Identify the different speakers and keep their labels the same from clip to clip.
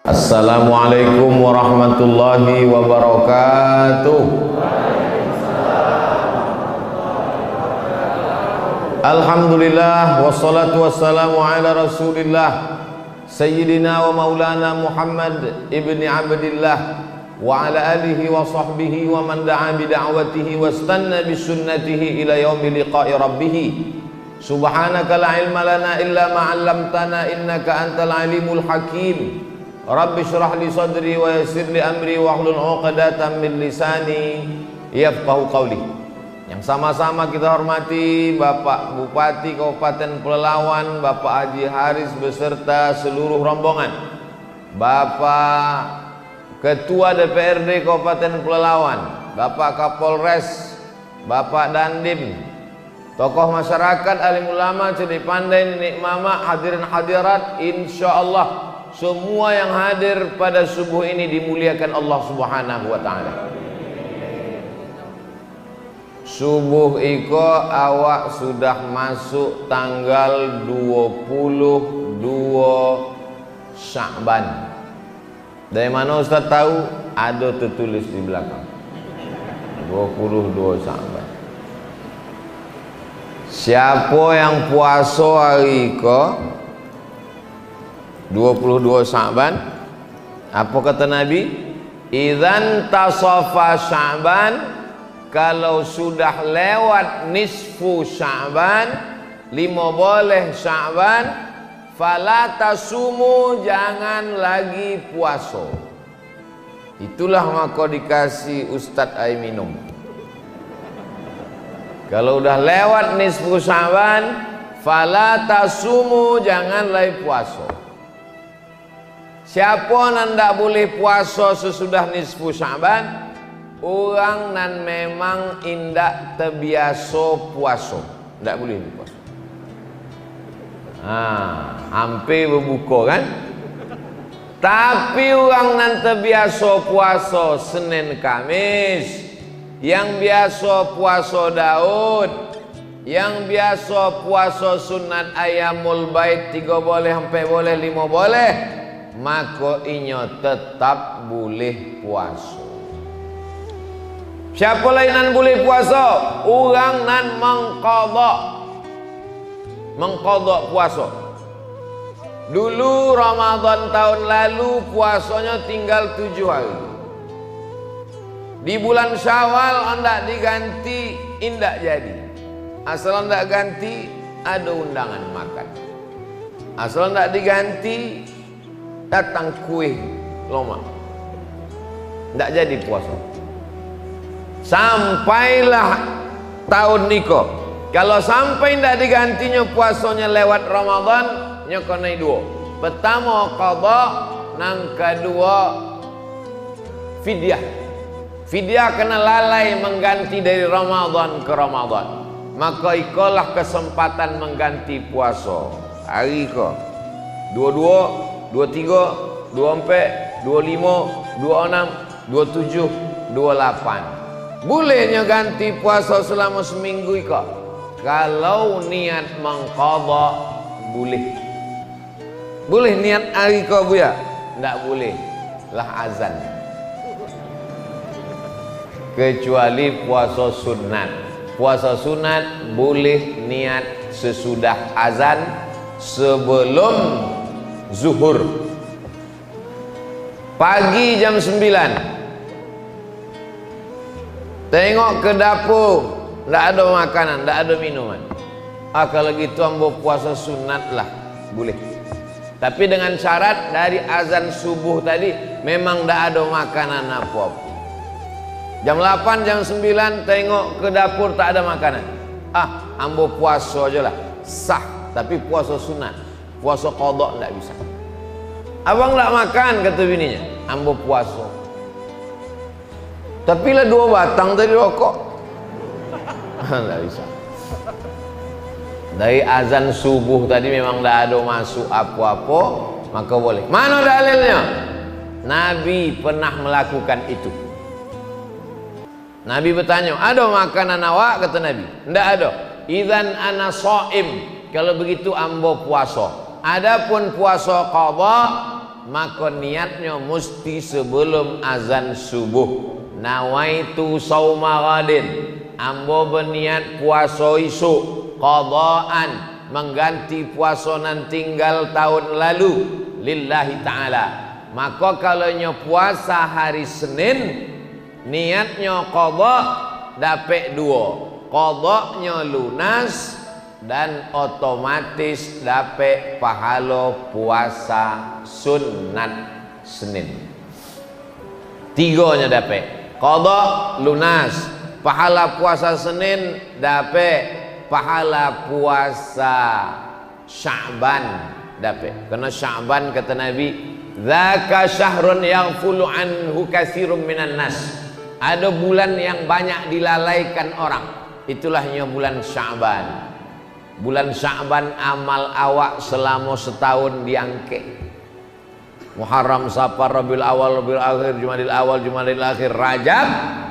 Speaker 1: Assalamualaikum warahmatullahi wabarakatuh. Alhamdulillah wassalatu wassalamu ala rasulillah Sayyidina wa maulana Muhammad ibni Abdillah wa ala alihi wa sahbihi wa man da'a bida'watihi wa istanna bisunnatihi ila yaumi liqa'i rabbih. Subhanaka la ilma lana illa ma 'allamtana innaka antal alimul hakim. Rabbi syrah li sadri wa yassir li amri wa hlul 'uqdatam min lisani yafqahu qawli. Yang sama-sama kita hormati Bapak Bupati Kabupaten Pelalawan, Bapak Haji Haris beserta seluruh rombongan, Bapak Ketua DPRD Kabupaten Pelalawan, Bapak Kapolres, Bapak Dandim, tokoh masyarakat, alim ulama, cerdik pandai, nenek mama, hadirin hadirat, insyaallah semua yang hadir pada subuh ini dimuliakan Allah Subhanahu wa taala. Subuh iko awak sudah masuk tanggal 22 Sya'ban. Dari mana Ustaz tahu? Ada tertulis di belakang 22 Sya'ban. Siapa yang puasa hari iko 22 Sya'ban, apa kata Nabi? Idzan tasafa Sya'ban, kalau sudah lewat nisfu Sya'ban, 15 Sya'ban, fala tasumu, jangan lagi puasa. Itulah maka dikasih Ustadz air minum. Kalau udah lewat nisfu Sya'ban, fala tasumu, jangan lagi puasa. Siapa nan tak boleh puasa sesudah nisfu Sya'ban? Orang nan memang indak terbiasa puasa, tak boleh puasa. Hampir berbuka kan? Tapi orang nan terbiasa puasa Senin Kamis, yang biasa puasa Daud, yang biasa puasa sunat ayamul bait 3 boleh, 4 boleh, 5 boleh, maka inyo tetap boleh puasa. Siapa lain nan boleh puasa? Orang nan mengqadha puasa. Dulu Ramadan tahun lalu puasanya tinggal 7 hari. Di bulan Syawal hendak diganti, indak jadi. Asal hendak ganti, ada undangan makan. Asal hendak diganti, datang kue loma, tidak jadi puasa. Sampailah tahun niko, kalau sampai tidak digantinya puasanya lewat Ramadan, nyokonai 2. Pertama qadha, nang kedua fidyah. Fidyah kena lalai mengganti dari Ramadan ke Ramadan, maka ikolah kesempatan mengganti puasa. Hari ko 22, 23, 24, 25, 26, 27, 28. Bolehnya ganti puasa selama seminggu iko. Kalau niat mengqadha boleh. Boleh niat hari ko bu ya? Tidak boleh. Lah azan. Kecuali puasa sunat. Puasa sunat boleh niat sesudah azan, sebelum zuhur. Pagi jam 9 tengok ke dapur, tidak ada makanan, tidak ada minuman. Kalau gitu ambo puasa sunat lah, boleh. Tapi dengan syarat dari azan subuh tadi memang tidak ada makanan apa-apa. Jam 8, jam 9 tengok ke dapur tak ada makanan. Ambo puasa aja lah, sah. Tapi puasa sunat, puasa qadha tidak bisa. Abang tak makan, kata bininya, ambo puasa. Tapi lah 2 batang tadi rokok. Tak bisa. Dari azan subuh tadi memang tak ada masuk apa-apa, maka boleh. Mana dalilnya? Nabi pernah melakukan itu. Nabi bertanya, ada makanan awak? Kata Nabi, tidak ada. Idzan ana shaim, kalau begitu ambo puasa. Adapun puasa qadha maka niatnya mesti sebelum azan subuh. Nawaitu sauma ghadin, ambo berniat puasa isuk, qadaan mengganti puasa nan tinggal tahun lalu lillahi ta'ala. Maka kalau puasa hari Senin niatnya qada dapat 2, qadanya lunas dan otomatis dapat pahala puasa sunat Senin. 3-nya dapat qada lunas, pahala puasa Senin, dapat pahala puasa Sya'ban dapat. Karena Sya'ban kata Nabi, dzaka syahrun yaghfulu anhu katsirun minan nas. Ada bulan yang banyak dilalaikan orang, itulahnya bulan Sya'ban. Bulan Sya'ban amal awak selama setahun diangkat. Muharram, Safar, Rabiul Awal, Rabiul Akhir, Jumadil Awal, Jumadil Akhir, Rajab,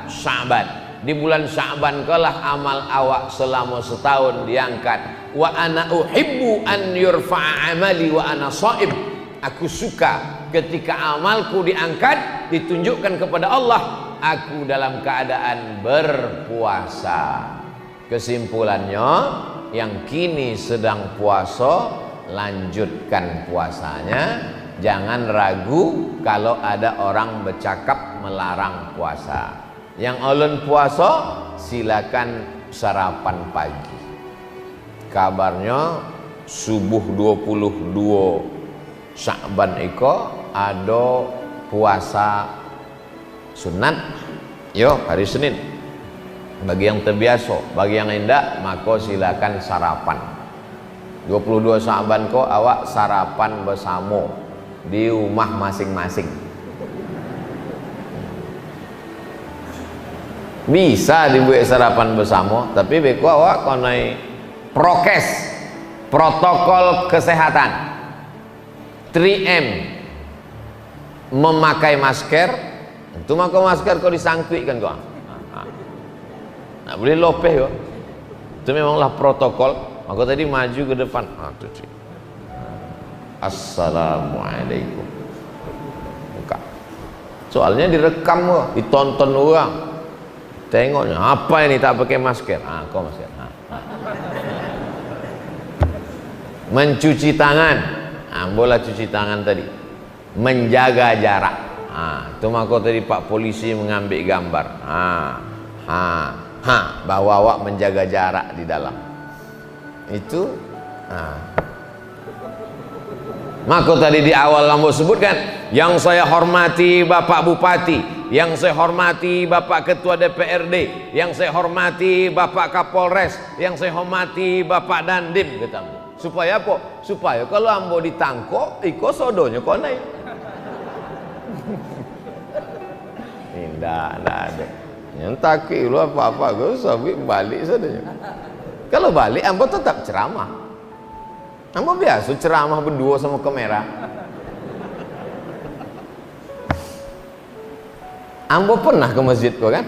Speaker 1: Sya'ban. Di bulan Sya'ban kalah amal awak selama setahun diangkat. Wa ana uhibbu an yurfa'a amali wa ana sha'ib. Aku suka ketika amalku diangkat, ditunjukkan kepada Allah, aku dalam keadaan berpuasa. Kesimpulannya, yang kini sedang puasa, lanjutkan puasanya. Jangan ragu kalau ada orang bercakap melarang puasa. Yang ulun puasa, silakan sarapan pagi. Kabarnya subuh 22 Sya'ban iko ada puasa sunat yo hari Senin. Bagi yang terbiasa, bagi yang tidak, maka silakan sarapan. 22 Sya'ban ko awak sarapan bersama di rumah masing-masing. Bisa dibuat sarapan bersama, tapi beko awak konai prokes, protokol kesehatan 3M, memakai masker. Itu maka masker kau disangkutkan kau. Nah, boleh lopeh kok. Itu memanglah protokol. Maka tadi maju ke depan. Assalamualaikum. Buka. Soalnya direkam kok, ditonton orang. Tengoknya apa ini tak pakai masker. Kau masker. Mencuci tangan. Bola cuci tangan tadi. Menjaga jarak. Itu maka tadi Pak Polisi mengambil gambar. Bahwa awak menjaga jarak di dalam itu. Maka tadi di awal Lambo sebutkan, yang saya hormati Bapak Bupati, yang saya hormati Bapak Ketua DPRD, yang saya hormati Bapak Kapolres, yang saya hormati Bapak Dandim, kata Ambo. Supaya apa? Supaya kalau Ambo ditangkok, iko sodonya konai. Tidak ada. Yang takik lu apa-apa gue sabik balik saja. Kalau balik Ambo tetap ceramah. Ambo biasa ceramah berdua sama kamera. Ambo pernah ke masjid kok kan?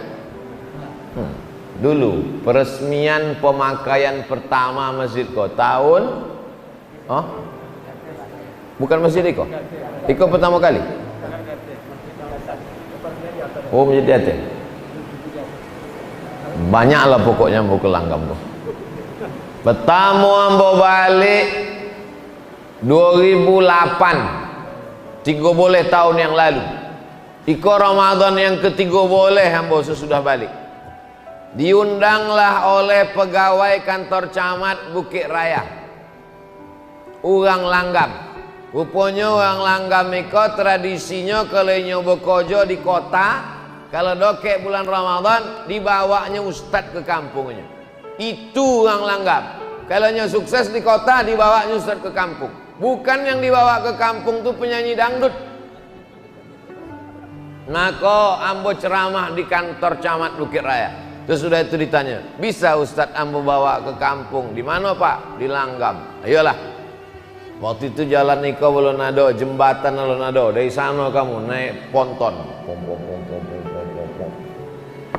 Speaker 1: Dulu peresmian pemakaian pertama masjid kok tahun bukan masjid Iko. Iko pertama kali. Oh, masjid Yatim. Banyaklah pokoknya Ambo ke Langgam tuh. Pertama Ambo balik 2008, 3 boleh tahun yang lalu. Iko Ramadan yang ketiga boleh Ambo sesudah balik. Diundanglah oleh pegawai kantor camat Bukit Raya, orang Langgam. Rupanya orang Langgam iko tradisinya kalau nyoba kojo di kota, kalau dokek bulan Ramadan dibawanya ustad ke kampungnya. Itu orang Langgam. Kalau sukses di kota dibawanya ustad ke kampung. Bukan yang dibawa ke kampung tuh penyanyi dangdut. Maka Ambo ceramah di kantor camat Bukit Raya. Terus sudah itu ditanya, bisa Ustadz Ambo bawa ke kampung? Di mana Pak? Di Langgam. Ayolah. Waktu itu jalan Niko belum ada, jembatan belum ada. Dari sana kamu naik ponton,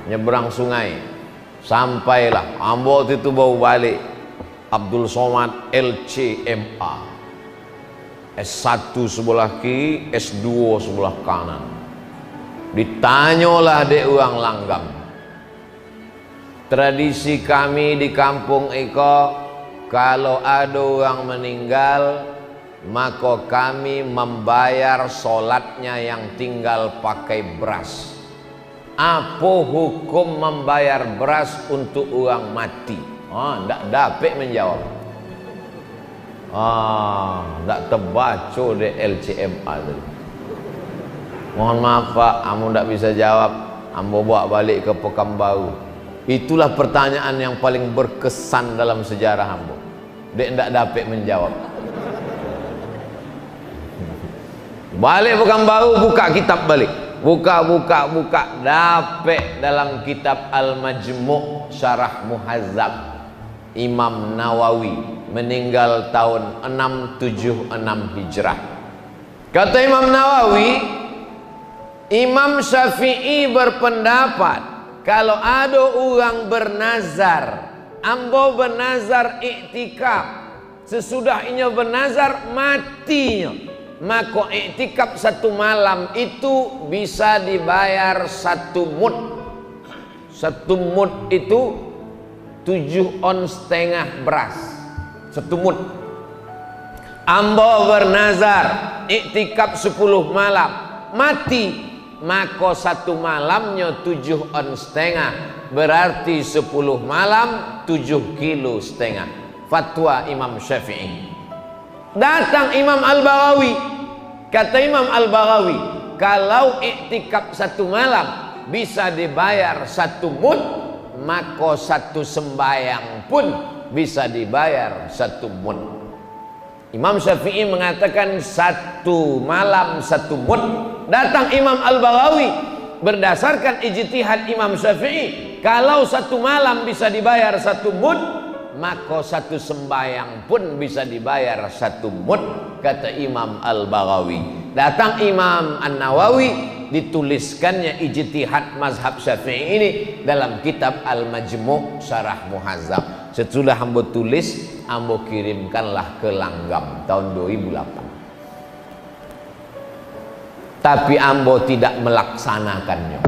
Speaker 1: nyebrang sungai, sampailah. Ambo waktu itu bawa balik Abdul Somad LCMA. S1 sebelah kiri, S2 sebelah kanan. Ditanyalah dek orang langgam. Tradisi kami di kampung Eko, kalau ada orang meninggal, maka kami membayar solatnya yang tinggal pakai beras. Apa hukum membayar beras untuk orang mati? Ndak dapat menjawab. Ndak terbaca di LCMA tadi. Mohon maaf Pak, kamu ndak bisa jawab. Ambo bawa balik ke Pekanbaru. Itulah pertanyaan yang paling berkesan dalam sejarah ambo. Dek ndak dapat menjawab. Balik Pekanbaru, buka kitab balik. Buka. Dapat dalam kitab Al-Majmu' Syarah Muhazzab Imam Nawawi, meninggal tahun 676 Hijrah. Kata Imam Nawawi, Imam Syafi'i berpendapat kalau ada orang bernazar, ambo bernazar iktikaf, sesudah inya bernazar matinya, maka iktikaf 1 malam itu bisa dibayar 1 mud. 1 mud itu 7,5 ons beras. 1 mud. Ambo bernazar iktikaf 10 malam, mati, maka 1 malamnya 7,5 ons, berarti 10 malam 7,5 kilo. Fatwa Imam Syafi'i. Datang Imam Al-Baghawi. Kata Imam Al-Baghawi, kalau iktikaf 1 malam bisa dibayar 1 mud, maka 1 sembayang pun bisa dibayar 1 mud. Imam Syafi'i mengatakan 1 malam 1 mud. Datang Imam Al-Baghawi, berdasarkan ijtihad Imam Syafi'i, kalau 1 malam bisa dibayar 1 mud, maka 1 sembayang pun bisa dibayar 1 mud, kata Imam Al-Baghawi. Datang Imam An-Nawawi, dituliskannya ijtihad mazhab Syafi'i ini dalam kitab Al-Majmu' Syarah Muhazzab. Sesudah ambo tulis, ambo kirimkanlah ke Langgam tahun 2008. Tapi ambo tidak melaksanakannya.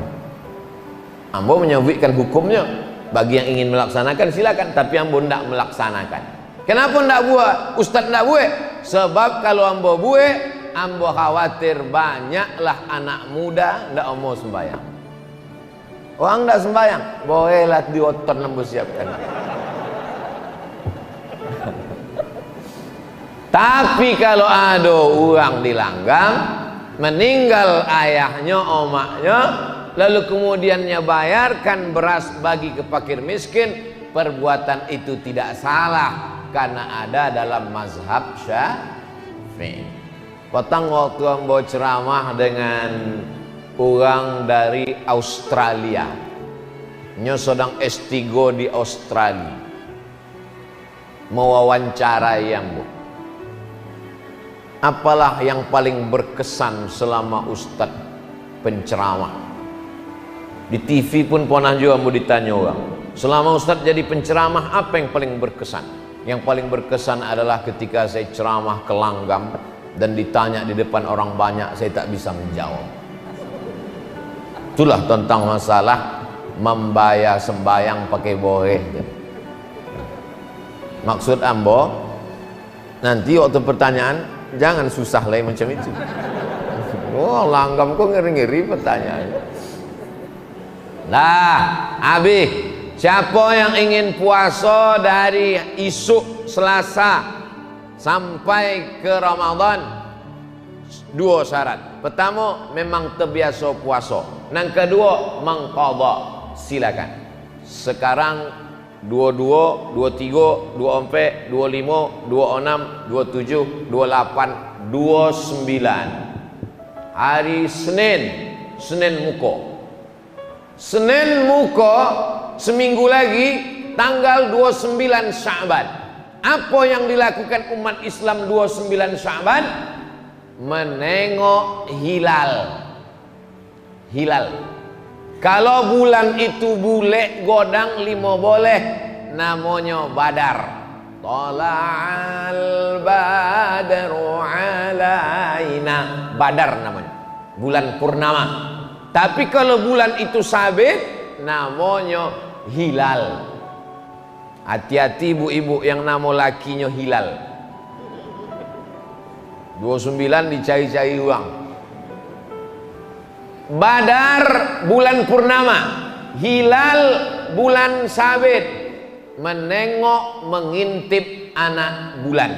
Speaker 1: Ambo menyebutkan hukumnya. Bagi yang ingin melaksanakan silakan, tapi ambo tidak melaksanakan. Kenapa tidak buat? Ustaz tidak buat? Sebab kalau ambo buat, ambo khawatir banyaklah anak muda tidak mau sembahyang. Orang tidak sembahyang, bolehlah diotor ambo siapkan. Tapi kalau ada orang di Langgam, meninggal ayahnya, omaknya, lalu kemudiannya bayarkan beras bagi ke fakir miskin, perbuatan itu tidak salah karena ada dalam mazhab Syafi'i. Petang waktu ambo ceramah dengan orang dari Australia, nyo sedang S3 di Australia, mewawancarai ambo. Apalah yang paling berkesan selama Ustadz penceramah? Di TV pun pernah juga mau ditanya orang, selama Ustadz jadi penceramah apa yang paling berkesan? Yang paling berkesan adalah ketika saya ceramah ke Langgam dan ditanya di depan orang banyak, saya tak bisa menjawab. Itulah tentang masalah membayar sembayang pakai boleh. Maksud ambo, nanti waktu pertanyaan jangan susah lah macam itu. Oh, Langgam kok ngeri-ngeri pertanyaannya. Nah, Abi, siapa yang ingin puasa dari isuk Selasa sampai ke Ramadan? 2 syarat. Pertama, memang terbiasa puasa. Yang kedua, mengqadha. Silakan. Sekarang 22, 23, 24, 25, 26, 27, 28, 29. Hari Senin muka. Senin muka seminggu lagi tanggal 29 Sya'ban. Apa yang dilakukan umat Islam 29 Sya'ban? Menengok hilal. Kalau bulan itu bule godang 5 boleh, namanya badar. Tala'al badru ala Badar namanya, bulan purnama. Tapi kalau bulan itu sabit namanya hilal. Hati-hati ibu-ibu yang nama lakinya hilal. 29 dicari-cari uang. Badar bulan purnama, hilal bulan sabit, menengok mengintip anak bulan.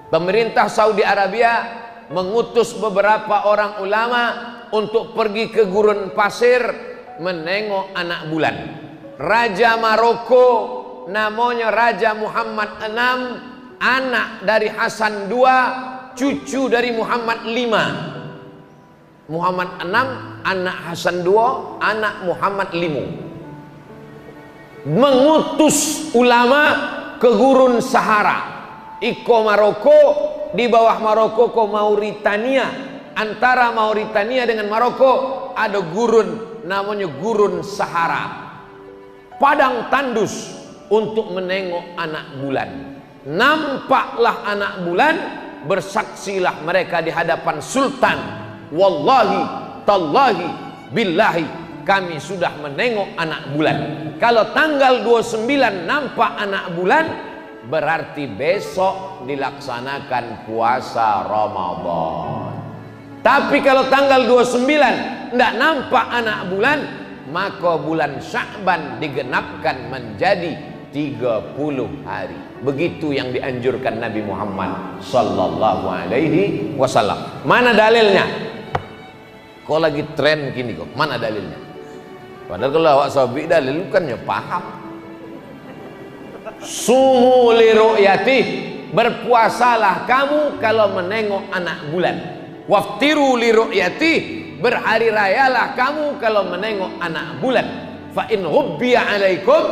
Speaker 1: Pemerintah Saudi Arabia mengutus beberapa orang ulama untuk pergi ke gurun pasir menengok anak bulan. Raja Maroko namanya Raja Muhammad VI, anak dari Hasan II, cucu dari Muhammad V. Muhammad VI, anak Hasan II, anak Muhammad V. Mengutus ulama ke gurun Sahara. Iko Maroko, di bawah Maroko ke Mauritania. Antara Mauritania dengan Maroko ada gurun namanya gurun Sahara. Padang tandus untuk menengok anak bulan. Nampaklah anak bulan, bersaksilah mereka di hadapan sultan, wallahi tallahi billahi kami sudah menengok anak bulan. Kalau tanggal 29 nampak anak bulan, berarti besok dilaksanakan puasa Ramadan. Tapi kalau tanggal 29 tidak nampak anak bulan, maka bulan Sya'ban digenapkan menjadi 30 hari. Begitu yang dianjurkan Nabi Muhammad sallallahu alaihi wasallam. Mana dalilnya? Kok lagi tren gini kok? Mana dalilnya? Padahal kalau awak sabi dalil kan ya paham. Sumu li ru'yati, berpuasalah kamu kalau menengok anak bulan. Waftiru li ru'yati, berhari rayalah kamu kalau menengok anak bulan. Fa in ghubbiya alaikum,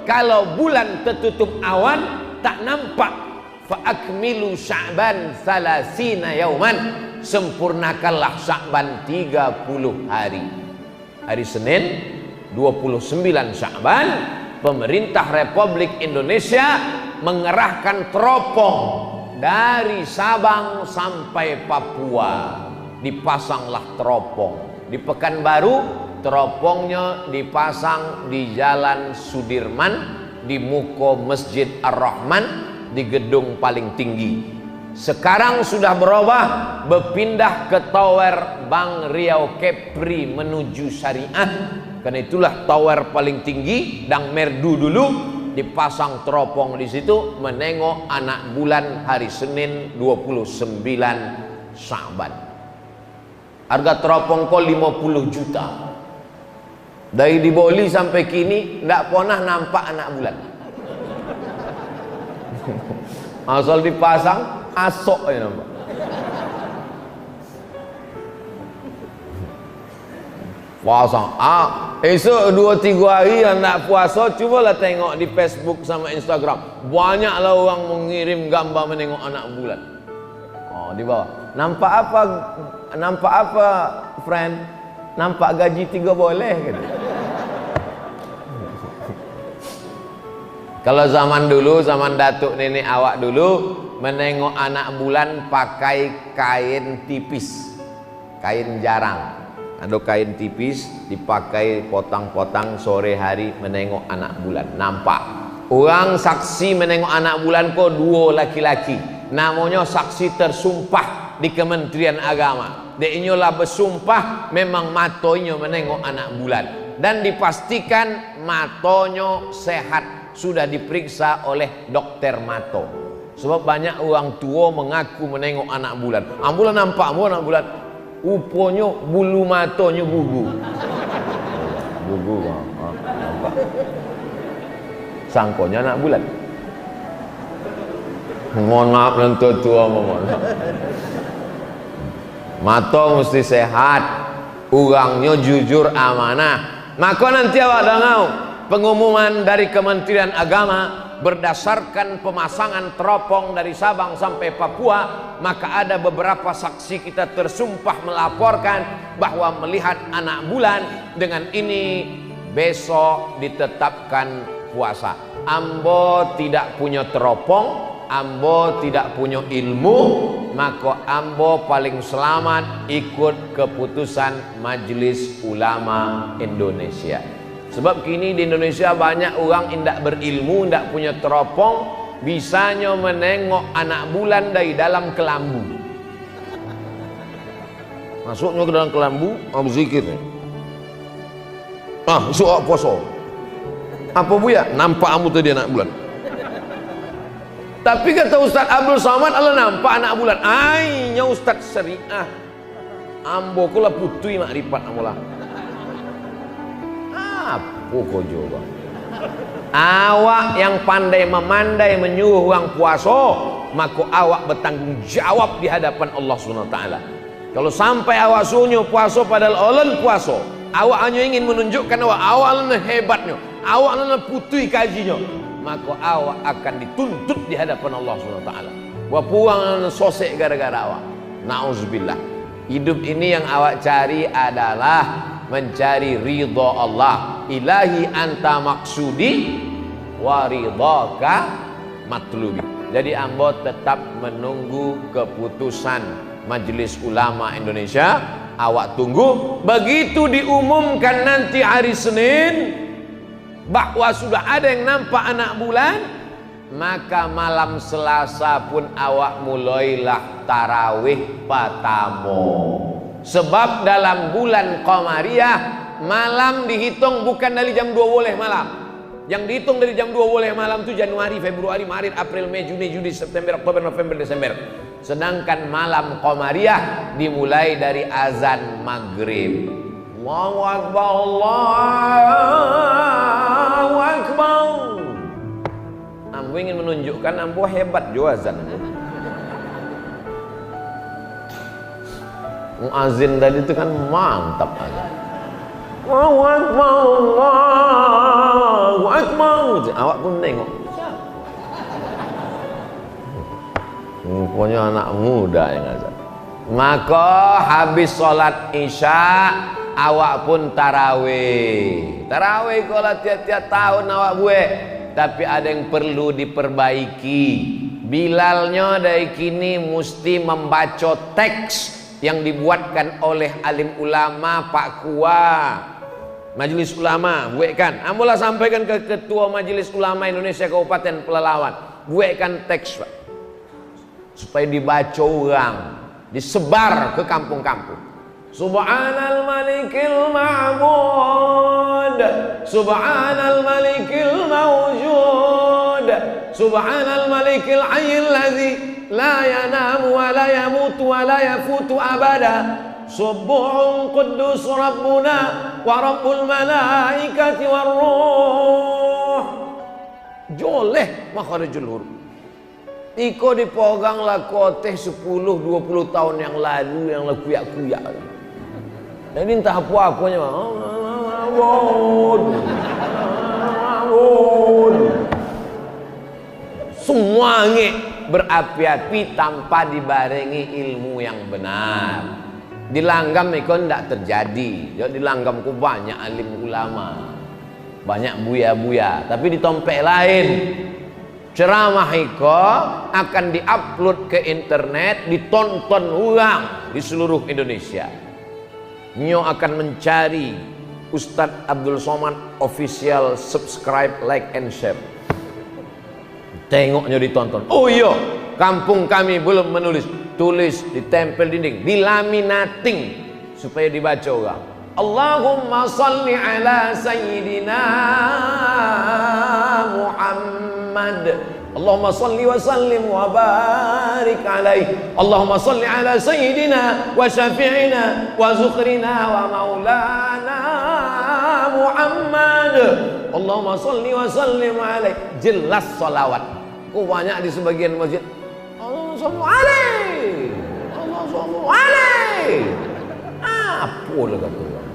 Speaker 1: kalau bulan tertutup awan tak nampak, fa akmilu Sya'ban 30 yauman, sempurnakanlah Sya'ban 30 hari. Hari Senin 29 Sya'ban, pemerintah Republik Indonesia mengerahkan teropong dari Sabang sampai Papua. Dipasanglah teropong. Di Pekanbaru teropongnya dipasang di Jalan Sudirman, di muka Masjid Ar-Rahman, di gedung paling tinggi. Sekarang sudah berubah, berpindah ke Tower Bank Riau Kepri menuju Syariah. Karena itulah tower paling tinggi, dan merdu dulu dipasang teropong di situ menengok anak bulan hari Senin 29 Sya'ban. Harga teropong kok 50 juta. Dari di Boli sampai kini tidak pernah nampak anak bulan. Asal dipasang asok aja nampak. Pasang esok 2-3 hari yang nak puasa, cubalah tengok di Facebook sama Instagram, banyaklah orang mengirim gambar menengok anak bulan. Oh, di bawah nampak apa? Nampak apa, friend? Nampak gaji 3 boleh gitu. Kalau zaman dulu, zaman datuk nenek awak dulu, menengok anak bulan pakai kain tipis, kain jarang. Ada kain tipis dipakai potang-potang, sore hari menengok anak bulan. Nampak orang saksi menengok anak bulan kok 2 laki-laki, namanya saksi tersumpah di Kementerian Agama. Dia inyolah bersumpah memang matonya menengok anak bulan, dan dipastikan matonya sehat, sudah diperiksa oleh dokter mato. Sebab banyak orang tua mengaku menengok anak bulan. Ambulan nampak anak bulan, uponya bulu matonya gugu. Gugu, nampak. Sangkonya anak bulan. Mohon maaf nanti tua, mohon maaf. Mato mesti sehat, orangnya jujur amanah. Maka nanti awak dengar pengumuman dari Kementerian Agama berdasarkan pemasangan teropong dari Sabang sampai Papua, maka ada beberapa saksi kita tersumpah melaporkan bahwa melihat anak bulan. Dengan ini besok ditetapkan puasa. Ambo tidak punya teropong, ambo tidak punya ilmu, maka ambo paling selamat ikut keputusan Majelis Ulama Indonesia. Sebab kini di Indonesia banyak orang indak berilmu, indak punya teropong, bisanya menengok anak bulan dari dalam kelambu. Masuknya ke dalam kelambu, zikir. Suak poso. Apa buya? Nampak kamu tadi anak bulan. Tapi kata Ustaz Abdul Somad, Allah nampak anak bulan. Ainya Ustaz Syariah. Ambo kula putui makrifat amulah. Apa kau coba? Awak yang pandai memandai menyuruh orang puasa, maka awak bertanggung jawab di hadapan Allah Subhanahu wa taala. Kalau sampai awak suruh puasa padahal Allah puasa, awak hanya ingin menunjukkan awak hebatnya, awak putui kajinya, maka awak akan dituntut di hadapan Allah Subhanahu wa taala. Wa puang sosek gara-gara awak. Nauzubillah. Hidup ini yang awak cari adalah mencari ridha Allah. Ilahi anta maksudi wa ridhaka matlubi. Jadi ambo tetap menunggu keputusan Majelis Ulama Indonesia. Awak tunggu, begitu diumumkan nanti hari Senin bahwa sudah ada yang nampak anak bulan, maka malam Selasa pun awak mulailah tarawih patamo. Sebab dalam bulan Qamariyah malam dihitung bukan dari jam 2 boleh malam. Yang dihitung dari jam 2 boleh malam itu Januari, Februari, Maret, April, Mei, Juni, Juli, September, Oktober, November, Desember. Sedangkan malam Qamariyah dimulai dari azan maghrib. Allahu Akbar, Allahu Akbar. Ambo ingin menunjukkan ambo hebat juga azan. Muazin tadi itu kan mantap aja. Allahu Akbar, Allahu Akbar. Awak pun tengok. Rupanya anak muda yang azan. Maka habis sholat isya awak pun tarawih. Tarawih kalau tiap-tiap tahun awak buat. Tapi ada yang perlu diperbaiki. Bilalnya dari kini mesti membaca teks yang dibuatkan oleh alim ulama Pak Kua Majelis Ulama, buatkan. Amulah sampaikan ke Ketua Majelis Ulama Indonesia Kabupaten Pelalawan, buatkan teks Pak, supaya dibaca orang, disebar ke kampung-kampung. Subhanal Malikil Ma'bud, Subhanal Malikil Mawjud, Subhanal Malikil Hayyil Ladzi la yanamu wa la yamutu wa la yafutu abada. Subuhun Quddus Rabbuna wa Rabbul Malaikati war Ruh. Joleh makharijul huruf. Iko dipegang lah koteh 10-20 tahun yang lalu yang lah kuyak-kuyak. Jadi entah apa-apanya. Semua berapi-api tanpa dibarengi ilmu yang benar. Di langgam itu tidak terjadi. Jadi di langgamku banyak alim ulama, banyak buya-buya. Tapi di tompek lain, ceramah itu akan diupload ke internet, ditonton orang di seluruh Indonesia. Nyo akan mencari Ustadz Abdul Somad official, subscribe, like and share. Tengoknya ditonton. Oh iya, kampung kami belum menulis, tulis, ditempel dinding, dilaminating supaya dibaca orang. Allahumma salli ala sayyidina Muhammad. Allahumma salli wa sallim wa barik alaih. Allahumma salli ala sayyidina wa syafi'ina wa zukhrina wa maulana Muhammad. Allahumma salli wa sallim alaih. Jelas salawat. Kok banyak di sebagian masjid, Allahumma salli alaih, Allahumma salli alaih. Apa lah kata orang?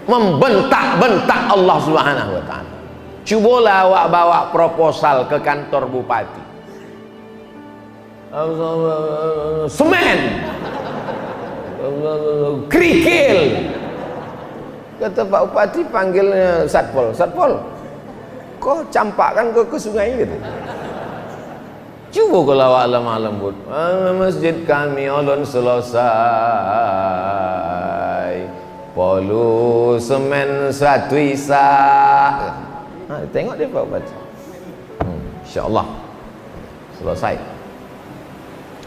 Speaker 1: Membentak-bentak Allah Subhanahu wa ta'ala. Cubalah awak bawa proposal ke kantor bupati. Semen, kerikil. Kata Pak Bupati, panggilnya Satpol. Satpol, kau campakkan ke sungai gitu. Cuba kalau awak malam pun masjid kami ulun selesai, polu semen satu isa. Tengok dia baca. InsyaAllah selesai.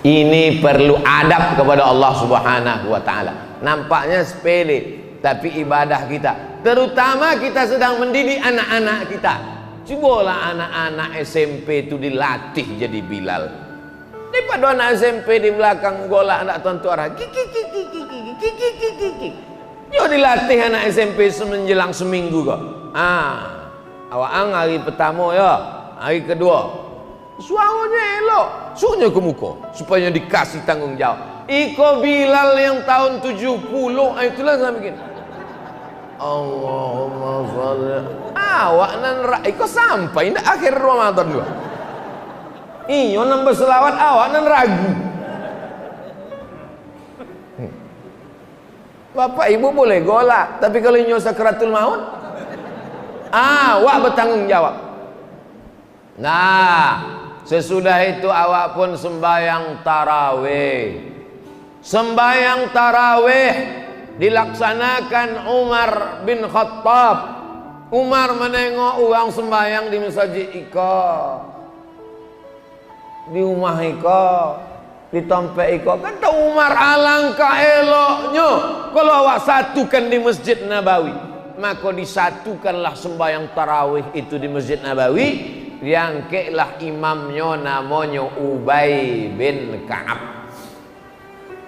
Speaker 1: Ini perlu adab kepada Allah Subhanahu wa ta'ala. Nampaknya sepele, tapi ibadah kita, terutama kita sedang mendidik anak-anak kita. Cubalah anak-anak SMP itu dilatih jadi Bilal. Daripada anak SMP di belakang golak anak tuan arah yo dilatih anak SMP menjelang seminggu kok. Awak hari pertama ya, hari kedua suaranya elok, suruhnya ke muka supaya dikasih tanggung jawab. Iko Bilal yang tahun 70, itulah saya bikin. Allahumma sholli. Awak nan iko sampai ndak akhir Ramadan dua. Iyo nambah selawat awak nan ragu. Bapak ibu boleh golak, tapi kalau inyo sakratul maut, awak bertanggung jawab. Nah, sesudah itu awak pun sembahyang tarawih. Sembahyang tarawih dilaksanakan Umar bin Khattab. Umar menengok orang sembahyang di masjid iko, di rumah iko, di tempat iko. Kata Umar, alangkah eloknya kalau awak satukan di Masjid Nabawi. Maka disatukanlah sembahyang tarawih itu di Masjid Nabawi. Yang kelah imamnya namanya Ubay bin Ka'ab.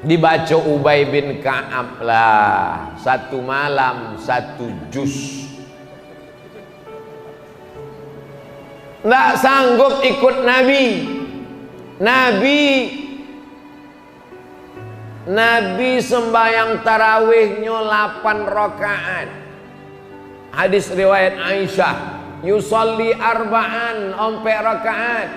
Speaker 1: Dibaca Ubay bin Ka'ab lah, satu malam satu juz. Nggak sanggup ikut Nabi sembahyang tarawihnya 8 rakaat. Hadis riwayat Aisyah, yusalli arba'an, 4 rakaat,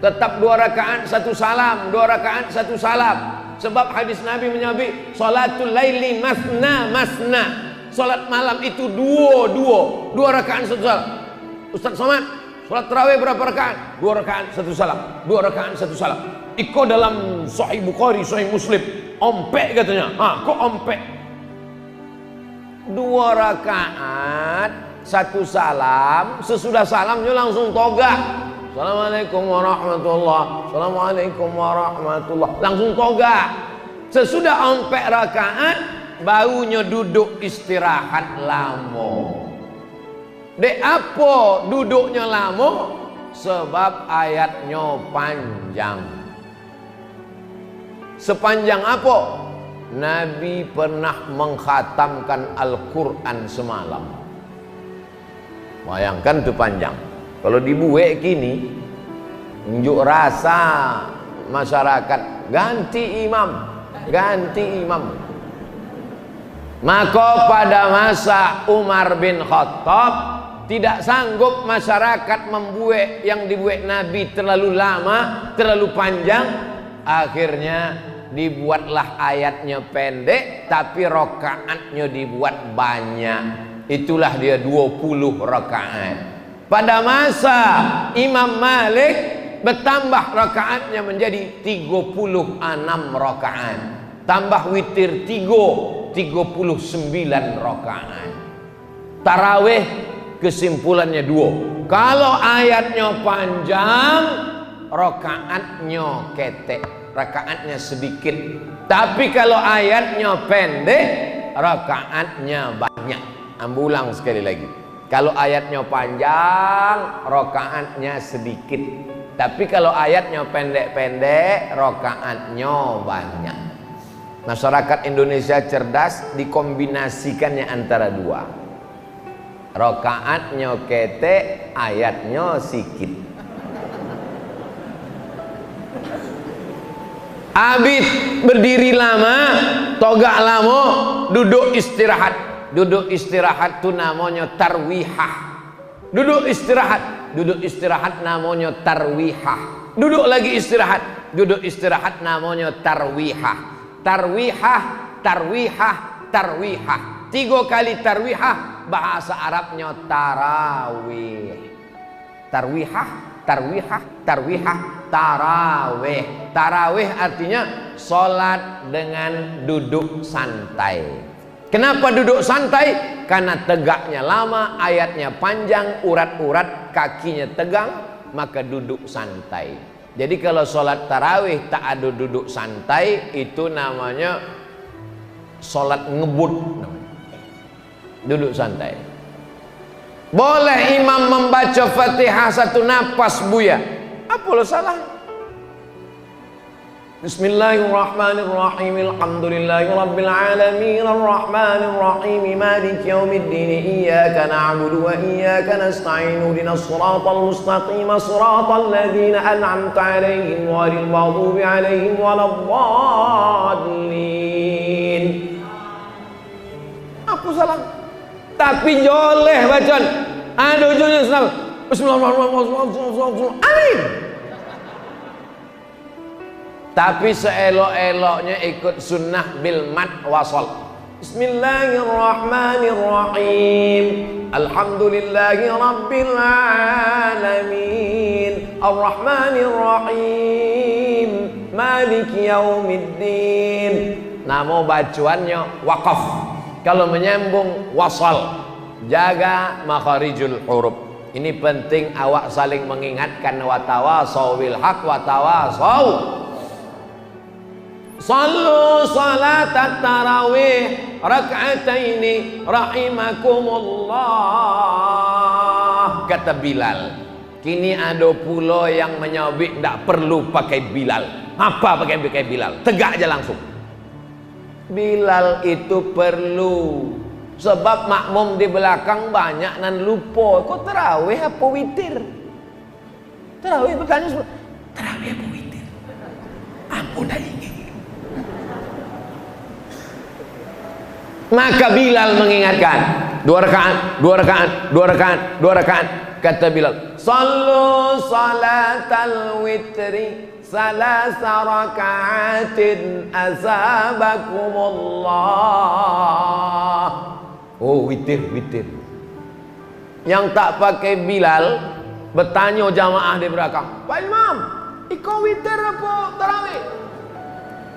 Speaker 1: tetap 2 rakaat 1 salam, 2 rakaat 1 salam. Sebab hadis Nabi menyebut salatul laili masna masna, salat malam itu 2 rakaat 1 salam. Ustaz Somad, salat tarawih berapa rakaat? 2 rakaat 1 salam, 2 rakaat 1 salam. Iko dalam Sahih Bukhari, Sahih Muslim, ompek katanya. Kok ompek? 2 rakaat 1 salam, sesudah salamnya langsung toga. Assalamualaikum warahmatullah, assalamualaikum warahmatullah, langsung toga. Sesudah ompek rakaat, barunya duduk istirahat lama. Dek apa duduknya lama? Sebab ayatnya panjang. Sepanjang apa? Nabi pernah mengkhatamkan Al-Quran semalam. Bayangkan itu panjang. Kalau dibuat kini, unjuk rasa masyarakat ganti imam. Maka pada masa Umar bin Khattab tidak sanggup masyarakat membuat yang dibuat Nabi terlalu lama, terlalu panjang. Akhirnya dibuatlah ayatnya pendek, tapi rakaatnya dibuat banyak. Itulah dia 20 rakaat. Pada masa Imam Malik bertambah rakaatnya menjadi 36 rakaat. Tambah witir 39 rakaat. Tarawih kesimpulannya 2. Kalau ayatnya panjang, rakaatnya ketek, rakaatnya sedikit. Tapi kalau ayatnya pendek, rakaatnya banyak. Ambulang sekali lagi. Kalau ayatnya panjang, rakaatnya sedikit. Tapi kalau ayatnya pendek-pendek, rakaatnya banyak. Masyarakat Indonesia cerdas, dikombinasikannya antara 2. Rakaatnya ketek, ayatnya sikit. Abid berdiri lama, togak lama, duduk istirahat. Duduk istirahat itu namanya tarwihah. Duduk istirahat namanya tarwihah. Duduk lagi istirahat, duduk istirahat namanya tarwihah. Tarwihah, tarwihah, tarwihah. 3 kali tarwihah, bahasa Arabnya tarawih. Tarwihah, tarwihah, tarwihah, tarawih. Tarawih artinya sholat dengan duduk santai. Kenapa duduk santai? Karena tegaknya lama, ayatnya panjang, urat-urat kakinya tegang, maka duduk santai. Jadi kalau sholat tarawih tak ada duduk santai, itu namanya sholat ngebut. Duduk santai. Boleh imam membaca Fatihah satu napas buya, apa lo salah? Bismillahirrahmanirrahim. Alhamdulillahirabbil alamin arrahmanir rahim maliki yaumiddin iyyaka na'budu wa iyyaka nasta'in ihdinas siratal mustaqim siratal ladzina an'amta 'alaihim ghairil maghdubi 'alaihim waladdallin. Apa salah? Tapi joleh bacaan. Ada ujungnya senang. Bismillahirrahmanirrahim. Amin. Tapi seelok-eloknya ikut sunnah bil mad wasal. Bismillahirrahmanirrahim. Alhamdulillahi rabbil alamin. Arrahmanirrahim. Maliki yaumiddin. Nama bacaannya waqaf. Kalau menyambung wasal. Jaga makharijul huruf. Ini penting awak saling mengingatkan, wa tawasau bil haq wa tawasau. Sallu salatat tarawih rak'ataini rahimakumullah. Kata Bilal. Kini ada pula yang menyabik tak perlu pakai Bilal. Apa pakai Bilal? Tegak aja langsung. Bilal itu perlu, sebab makmum di belakang banyak nan lupa. Kok tarawih apa witir? Tarawih bertanya semua. Tarawih apa witir? Ampun dah ingin. Maka Bilal mengingatkan, 2 rakaat, 2 rakaat, 2 rakaat, 2 rakaat. Kata Bilal, sallu salatal witri salasa rakaatin azabakumullah. Oh, witir. Yang tak pakai Bilal bertanya jamaah di belakang, Pak Imam, iko witir apa tarawih?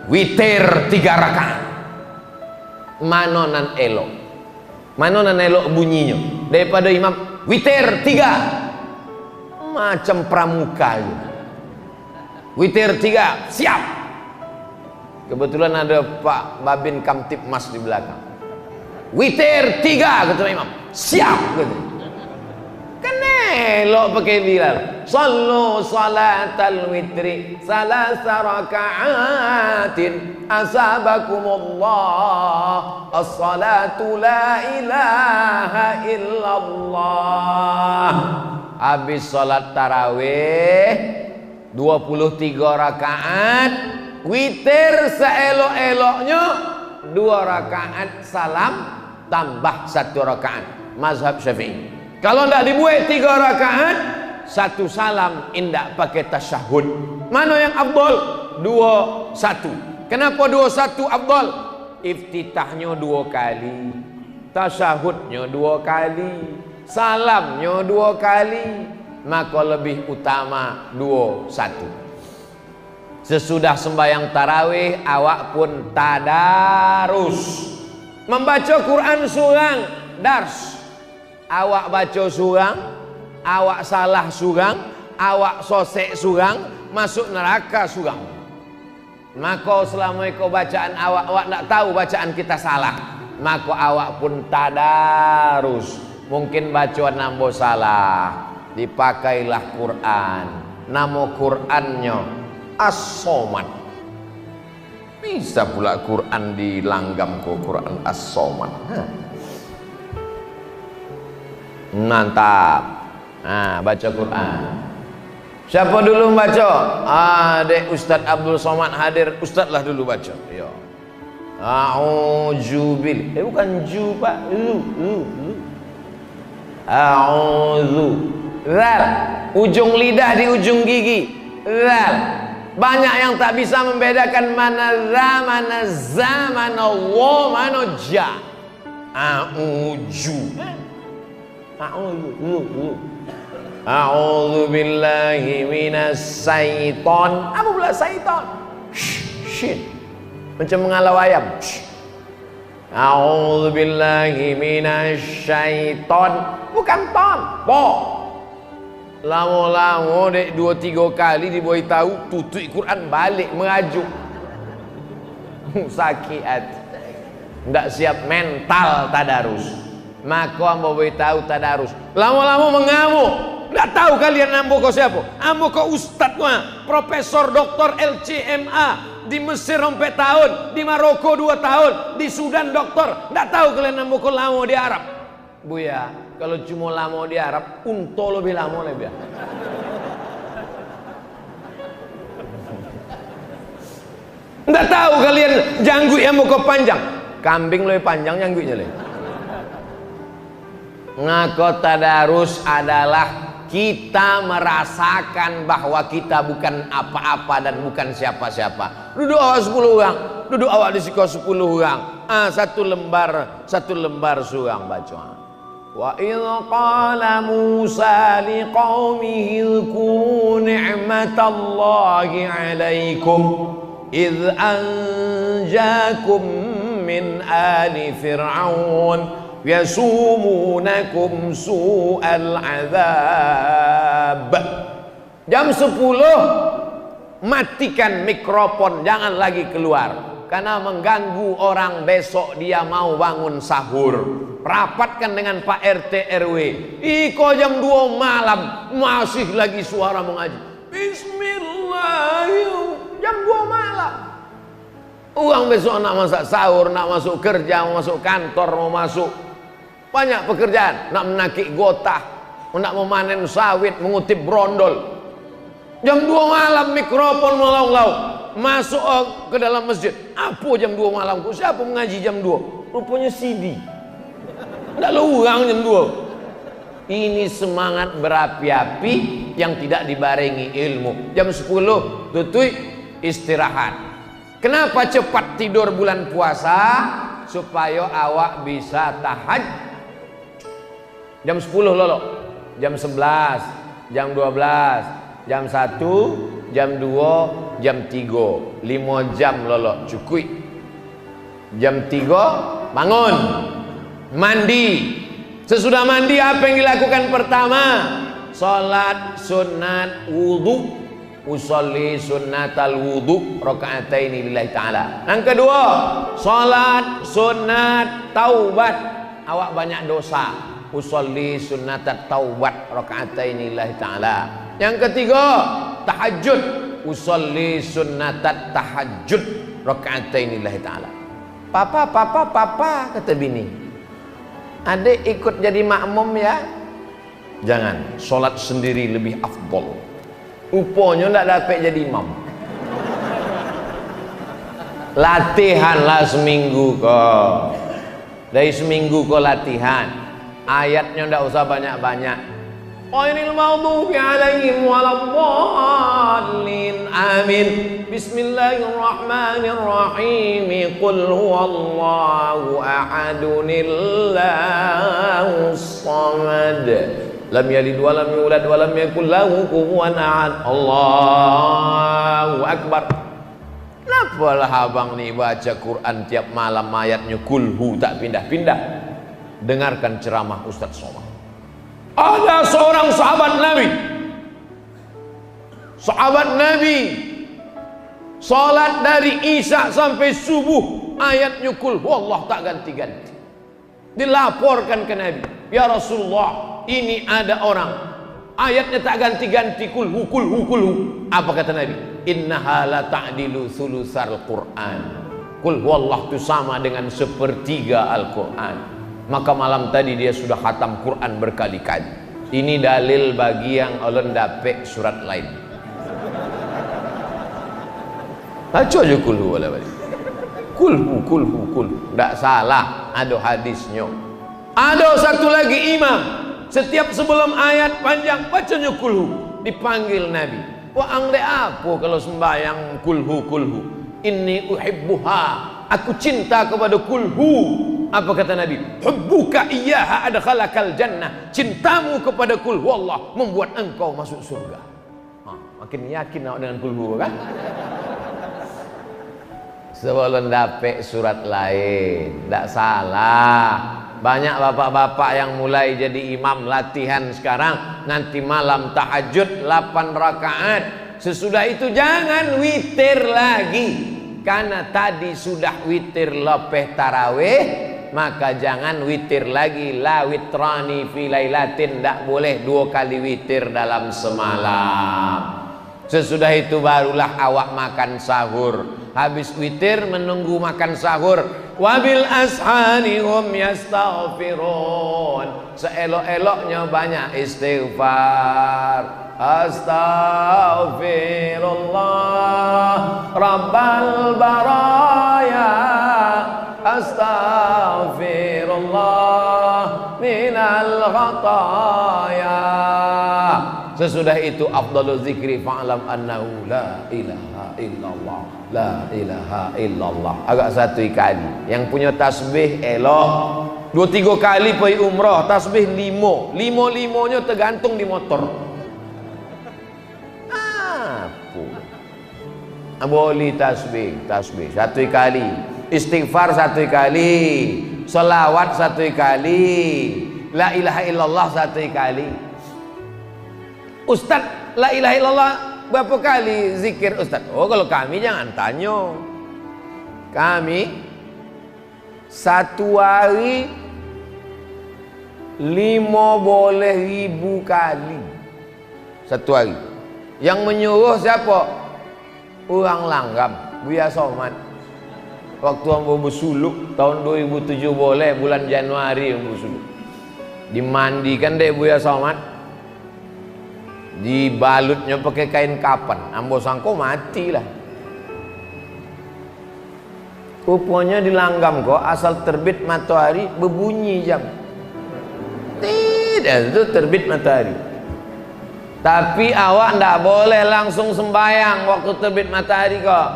Speaker 1: Witir 3 rakaat. Mana nan elok? Mana nan elok bunyinya? Daripada imam witir 3. Macam pramuka juga. Witir 3, siap. Kebetulan ada Pak Babin Kamtipmas di belakang. Witir 3, kata imam, siap. Kan elok pakai Bilal. Sallu salatal witri salasa raka'atin asabakumullah. As-salatu la ilaha illallah. Habis salat tarawih 23 rakaat, witir seelok-eloknya 2 rakaat salam tambah 1 rakaat. Mazhab Syafi'i. Kalau tidak dibuat 3 rakaat, 1 salam, indak pakai tasyahud. Mana yang afdal? 2-1. Kenapa 2-1 afdal? Iftitahnya 2 kali, tasyahudnya 2 kali, salamnya 2 kali, maka lebih utama 2-1. Sesudah sembahyang tarawih, awak pun tadarus, membaca Quran surang, dars. Awak baca surang, awak salah surang, awak sosek surang, masuk neraka surang. Maka selama kau bacaan awak tak tahu bacaan kita salah, maka awak pun tadarus. Mungkin bacaan nambo salah, dipakailah Quran. Nama Qurannya As-Somad. Bisa pula Quran dilanggam ke Quran As-Somad. Mantap. Nah, baca Quran. Siapa dulu baca? Dek Ustadz Abdul Somad hadir. Ustadz lah dulu baca. Ya. A'udzubil. Bukan ju, Pak. A'udzu. Zal. Ujung lidah di ujung gigi. Zal. Banyak yang tak bisa membedakan mana za, mana za, mana wa, mana ja. A'udzu. A'udzu billahi minas syaiton. Apa pula syaiton? Shit. Macam mengalau ayam. A'udzu billahi minasy syaiton. Bukan ton, po. Lama-lama dek 2-3 kali dibuai tahu tutup Quran balik merajuk. Sakit hati. Ndak siap mental tadarus. Maka ambo buai tahu tadarus. Lama-lama mengamuk. Ndak tahu kalian ambo kau siapa? Ambo kau ustad mah, profesor doktor LCMA. Di Mesir 4 tahun, di Maroko 2 tahun, di Sudan doktor. Nggak tahu kalian nambah kau lama di Arab. Buya, kalau cuma lama di Arab, unto lebih lama lebih. Nggak tahu kalian janggut yang mau panjang. Kambing lebih panjang janggutnya lebih. Ngako tadarus adalah kita merasakan bahwa kita bukan apa-apa dan bukan siapa-siapa. Duduk awak 10 orang, duduk awak di siko 10 orang. Satu lembar surang baca. Wa idh qala Musa liqaumihi dhkuru ni'matallahi 'alaikum idh anjakum min ali fir'aun yasumunakum su'al azab. Jam 10 matikan mikrofon, jangan lagi keluar karena mengganggu orang besok dia mau bangun sahur. Rapatkan dengan Pak RT RW. Iko jam 2 malam masih lagi suara mengaji. Bismillahirrahmanirrahim. Jam 2 malam. Orang besok nak masak sahur, nak masuk kerja, mau masuk kantor, mau masuk banyak pekerjaan, nak menakik gotah, nak memanen sawit, mengutip brondol. Jam 2 malam mikrofon melaung-laung masuk ke dalam masjid. Apa jam 2 malam? Siapa mengaji jam 2? Rupanya CD. Tidak lurang jam 2. Ini semangat berapi-api yang tidak dibarengi ilmu. Jam 10 tutui istirahat. Kenapa cepat tidur bulan puasa? Supaya awak bisa tahajud. Jam 10 lolo, jam 11, jam 12, jam 1, jam 2, jam 3, 5 jam lolo cukup. Jam 3 bangun, mandi. Sesudah mandi apa yang dilakukan pertama? Salat sunat wudu. Usolli sunnatal wudu raka'ataini lillahi ta'ala. Yang kedua, salat sunat taubat. Awak banyak dosa. Usolli sunnatat taubat raka'ataini lillahi ta'ala. Yang ketiga, tahajud. Usolli sunnatat tahajud raka'ataini lillahi ta'ala. Papa kata bini. Adik ikut jadi makmum ya? Jangan, salat sendiri lebih afdol. Rupanya tak dapat jadi imam. Latihanlah seminggu kau. Dari seminggu kau latihan. Ayatnya tidak usah banyak-banyak. Ghairil maghdubi alaihim waladdallin. Amin. Bismillahirrahmanirrahim. Qul huwallahu ahadunillahus samad. Lam yalid wa lam yulad wa lam yakul lahu kufuwan ahad. Allahu akbar. Kenapa lah abang ni baca Quran tiap malam ayatnya kulhu tak pindah-pindah? Dengarkan ceramah Ustaz Somad. Ada seorang sahabat Nabi salat dari Isya sampai subuh ayatnya kulhu Allah tak ganti-ganti. Dilaporkan ke Nabi, ya Rasulullah, ini ada orang ayatnya tak ganti-ganti kulhu. Apa kata Nabi? Innaha la ta'dilu thulusal Quran. Qul huwallahu itu sama dengan 1/3 Al-Quran. Maka malam tadi dia sudah khatam Quran berkali-kali. Ini dalil bagi yang ulun dapet surat lain. Baca aja kulhu wala balik. Kulhu. Tak salah, ada hadisnya. Ada satu lagi imam, setiap sebelum ayat panjang bacanya kulhu. Dipanggil Nabi. Wah angde apa kalau sembahyang kulhu. Inni uhibbuha. Aku cinta kepada kulhu. Apa kata Nabi? Hubbuka iyyaha adkhalakal jannah. Cintamu kepada kul huwallah membuat engkau masuk surga. Makin yakin awak dengan kul huwa kan? Sebelum dapet surat lain, tidak salah. Banyak bapak-bapak yang mulai jadi imam latihan sekarang, nanti malam tahajud 8 rakaat. Sesudah itu jangan witir lagi, karena tadi sudah witir lepeh tarawih, maka jangan witir lagi. La witrani fi lailatin, tidak boleh 2 kali witir dalam semalam. Sesudah itu barulah awak makan sahur. Habis witir menunggu makan sahur. Wabil ashari hum yastaghfirun. Seelok-eloknya banyak istighfar. Astaghfirullah Rabbal baraya. Astaghfirullah minal khataya. Sesudah itu afdalul zikri fa'lam annahu la ilaha illallah. La ilaha illallah. Agak 1 kali. Yang punya tasbih elok 2-3 kali pergi umrah, tasbih 5. 5-5-nya tergantung di motor. Apa? Boleh tasbih 1 kali. Istighfar 1 kali. Selawat 1 kali. La ilaha illallah 1 kali. Ustaz, la ilaha illallah berapa kali zikir Ustaz? Oh, kalau kami jangan tanya. Kami 1 hari 5 boleh 1000 kali 1 hari. Yang menyuruh siapa? Orang Langgam, Buya Somad. Waktu ambo bersuluk tahun 2007 boleh, bulan Januari ambo bersuluk. Dimandikan deh Buya Somad. Dibalutnya pakai kain kapan, ambo sangko matilah. Rupanya di Langgam kok asal terbit matahari berbunyi jam. Tidak, itu terbit matahari. Tapi awak ndak boleh langsung sembahyang waktu terbit matahari kok.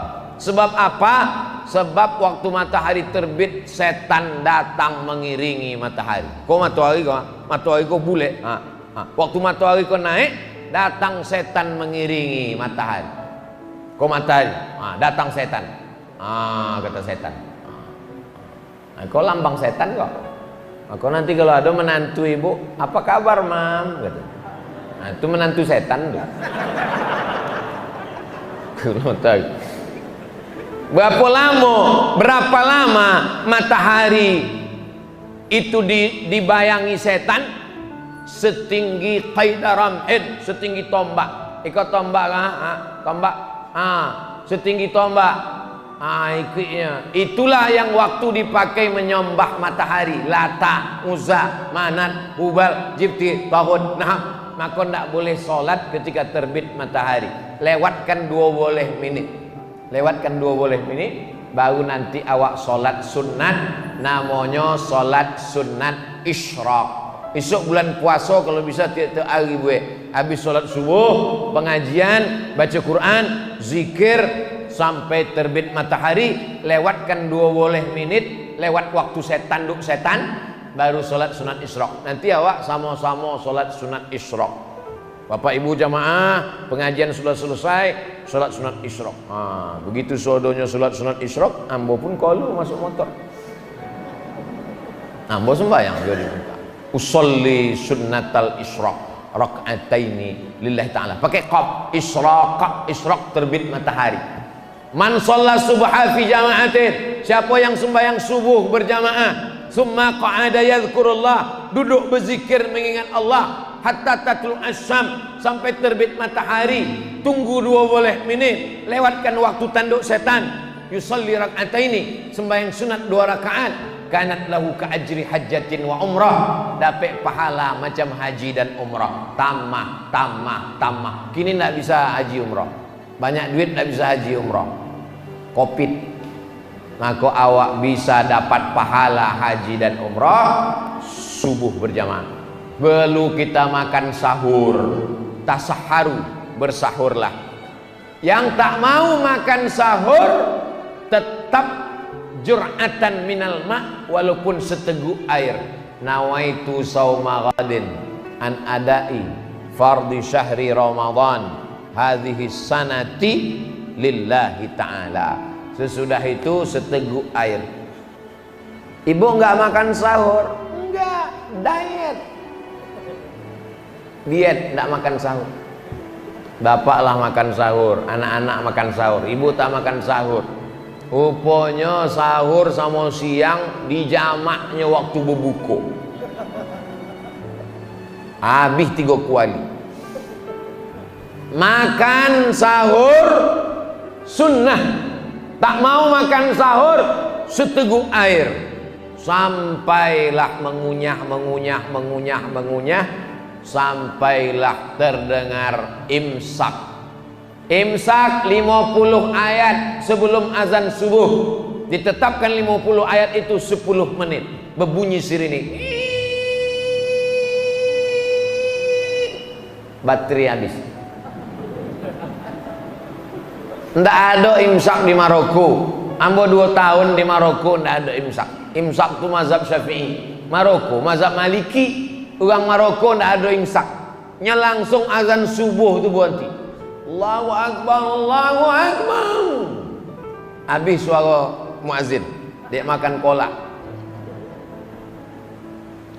Speaker 1: Sebab apa? Sebab waktu matahari terbit setan datang mengiringi matahari. Kok matahari kok bule. Waktu matahari kok naik, datang setan mengiringi matahari. Kok matahari? Datang setan. Kata setan. Kok lambang setan kok. Kok nanti kalau ada menantu ibu, apa kabar mam? Kata. Itu menantu setan tuh. Berapa lama matahari itu dibayangi setan? Setinggi qaidaram setinggi tombak. Ikut tombak tombak setinggi tombak. Itulah yang waktu dipakai menyembah matahari. Lata, Uzza, Manat, Hubal, Jibti, Tahun. Maka tidak boleh sholat ketika terbit matahari. Lewatkan 2 menit. Lewatkan 2 menit, baru nanti awak sholat sunat. Namanya sholat sunat isyraq. Esok bulan puasa kalau bisa tiap-tiap hari habis sholat subuh, pengajian, baca Quran, zikir sampai terbit matahari. Lewatkan 2 menit, lewat waktu setan duk setan, baru sholat sunat isyraq. Nanti awak sama-sama sholat sunat isyraq. Bapak ibu jamaah, pengajian sudah selesai, sholat sunat isyraq. Begitu sodonya sholat sunat isyraq, ambo pun kalau masuk motor, ambo sembahyang jadi usolli sunnatal isyraq rakaataini lillahi ta'ala. Pakai qaf, isyraq terbit matahari. Man shalla subha fi jama'atin, siapa yang sembahyang subuh berjamaah, summa qa'ada yadhkurullah, duduk berzikir mengingat Allah, hatta tatlu asyam, sampai terbit matahari, tunggu 2 menit, lewatkan waktu tanduk setan, yusalli rakaataini, sembahyang sunat 2 rakaat, kanat lahu ka ajri hajjatin wa umrah, dapat pahala macam haji dan umrah. Tamah. Kini tidak bisa haji umrah, banyak duit tidak bisa haji umrah, Covid. Maka awak bisa dapat pahala haji dan umrah subuh berjamaah. Perlu kita makan sahur, tasaharu, bersahurlah. Yang tak mau makan sahur tetap jur'atan minal ma', walaupun seteguk air. Nawaitu sauma ghadin an adai fardhi syahri Ramadan hadhihi sanati lillahi ta'ala. Sesudah itu seteguk air. Ibu enggak makan sahur? Enggak, diet. Diet, enggak makan sahur. Bapaklah makan sahur, anak-anak makan sahur, ibu tak makan sahur. Rupanya sahur sama siang dijamaknya waktu berbuka. Habis 3 kuali. Makan sahur sunnah. Tak mau makan sahur seteguk air. Sampailah mengunyah, sampailah terdengar imsak. Imsak 50 ayat sebelum azan subuh. Ditetapkan 50 ayat itu 10 menit. Berbunyi sirine. Baterai habis. Ndak ada imsak di Maroko. Ambo 2 tahun di Maroko ndak ada imsak. Imsak itu mazhab Syafi'i. Maroko mazhab Maliki. Orang Maroko ndak ada imsak. Nya langsung azan subuh itu berhenti. Allahu Akbar, Allahu Akbar. Habis suara muazzin, dia makan kolak.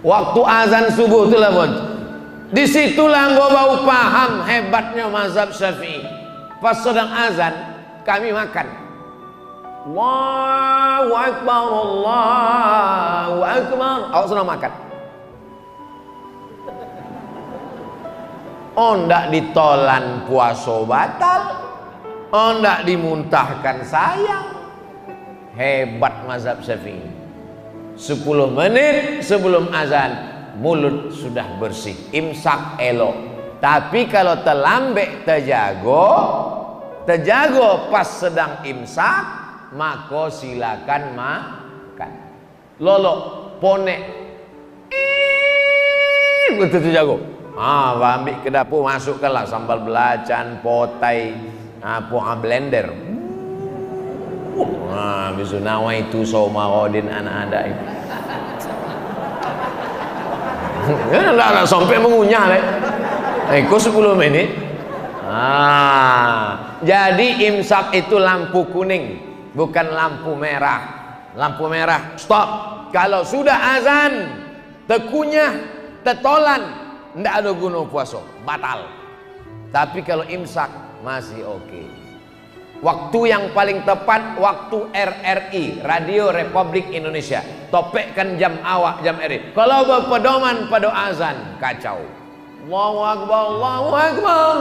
Speaker 1: Waktu azan subuh itulah berhenti. Disitulah gua baru paham hebatnya mazhab Syafi'i. Pas sedang azan kami makan. Allahu Akbar, Allahu Akbar. Awak senang makan. Oh, ndak ditolan puasa batal. Oh, ndak dimuntahkan sayang. Hebat mazhab Syafi'i. 10 menit sebelum azan mulut sudah bersih, imsak elok. Tapi kalau terlambat terjago pas sedang imsak, maka silakan makan. Lolo ponek betul terjago. Ambil ke dapur, masukkanlah sambal belacan, potai, blender. Bisu nawaitu sauma ghadin ana adai. Enggak sampai mengunyah leh. Kok 10 menit. Jadi imsak itu lampu kuning, bukan lampu merah. Lampu merah stop. Kalau sudah azan, tekunyah, tertolan, ndak ada guna puasa, batal. Tapi kalau imsak masih oke. Waktu yang paling tepat waktu RRI, Radio Republik Indonesia. Topekkan jam awak, jam RRI. Kalau berpedoman pada azan, kacau. Allahu Akbar, Allahu Akbar.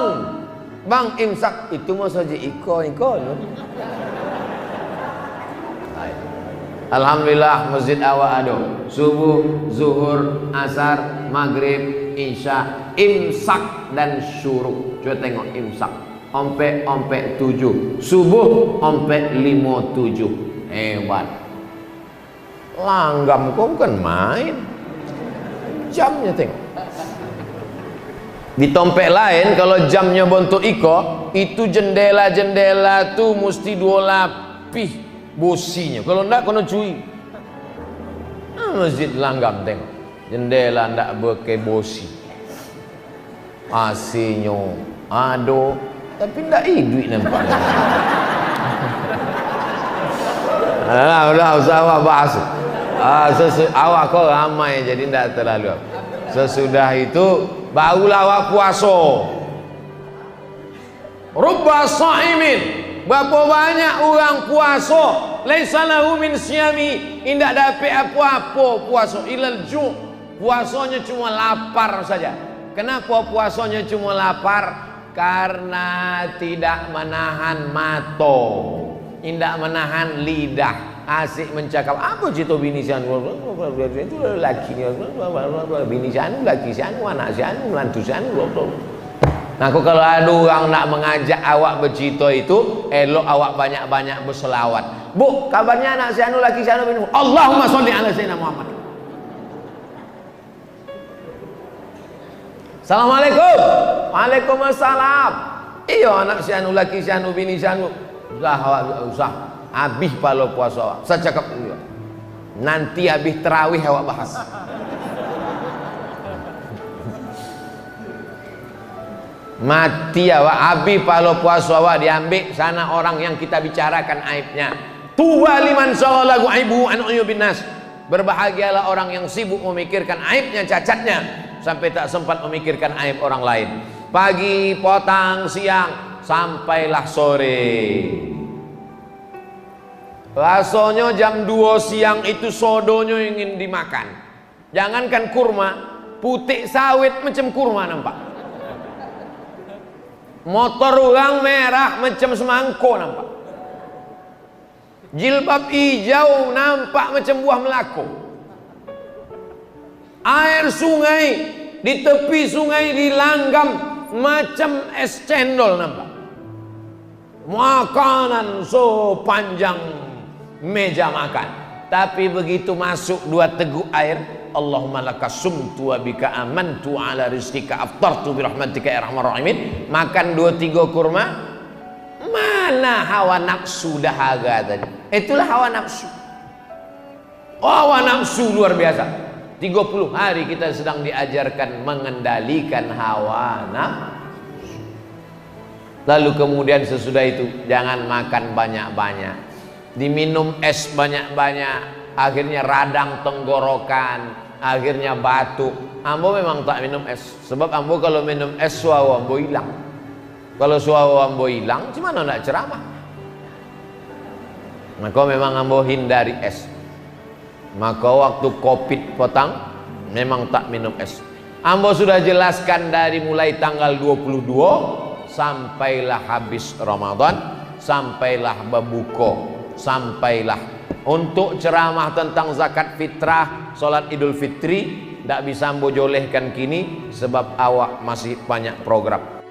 Speaker 1: Bang, imsak itu mau saja ikon. Alhamdulillah masjid awak ada. Subuh, zuhur, asar, maghrib, isya, imsak dan syuruk. Coba tengok imsak. Ompek 7. Subuh ompek 5:07. Hebat. Langgam kau bukan main. Jamnya tengok. Di tompek lain kalau jamnya bentuk iko, itu jendela-jendela tuh mesti 2 lapis bosinya. Kalau enggak kena cuy. Masjid Langgam tengok. Jendela enggak berke bosi. AC-nya ado, tapi enggak duit nampaknya. Udah usah awak bahas. Awak kau ramai jadi enggak terlalu. Sesudah itu barulah awak puasa. Rubba sha'imin, berapa banyak orang puasa laisa lahu min siyami, indak dapat apa-apa puasa ilal ju', puasanya cuma lapar saja. Kenapa puasanya cuma lapar? Karena tidak menahan mata, tidak menahan lidah. Asik mencakap apa cerita bini sianu itu lelaki bini sianu, laki sianu, anak sianu, menantu sianu. Nah, aku kalau ada orang nak mengajak awak bercerita itu, elok awak banyak-banyak berselawat. Bu, kabarnya anak sianu, laki sianu, bini. Allahumma sholli ala sayyidina Muhammad. Assalamualaikum. Waalaikumsalam. Iya anak sianu, laki sianu, bini sianu. usah habis palo puasa awak. Saya cakap juga. Nanti habis terawih awak bahas. Mati awak, habis palo puasa awak diambil sana orang yang kita bicarakan aibnya. Tuba liman shaghalahu aibu an uyubin nas. Berbahagialah orang yang sibuk memikirkan aibnya, cacatnya, sampai tak sempat memikirkan aib orang lain. Pagi, petang, siang, sampailah sore. Rasanya jam 2 siang itu sodonya ingin dimakan. Jangankan kurma, putih sawit macam kurma nampak. Motor orang merah macam semangko nampak. Jilbab hijau nampak macam buah melako. Air sungai di tepi sungai dilanggam macam es cendol nampak. Makanan sepanjang meja makan. Tapi begitu masuk 2 teguk air, Allahumma laka sumtu wa bika amantu ala rizqika aftartu bi rahmatika ya arhamar rahimin. Makan 2-3 kurma, mana hawa nafsu dahaga tadi? Itulah hawa nafsu. Hawa nafsu luar biasa. 30 hari kita sedang diajarkan mengendalikan hawa nafsu. Lalu kemudian sesudah itu jangan makan banyak-banyak, diminum es banyak-banyak, akhirnya radang tenggorokan, akhirnya batuk. Ambo memang tak minum es, sebab ambo kalau minum es suara ambo hilang. Kalau suara ambo hilang, gimana nak ceramah? Maka memang ambo hindari es. Maka waktu Covid petang memang tak minum es. Ambo sudah jelaskan dari mulai tanggal 22 sampailah habis Ramadan, sampailah berbuka, sampailah untuk ceramah tentang zakat fitrah, solat Idul Fitri, tak bisa ambo jolehkan kini sebab awak masih banyak program.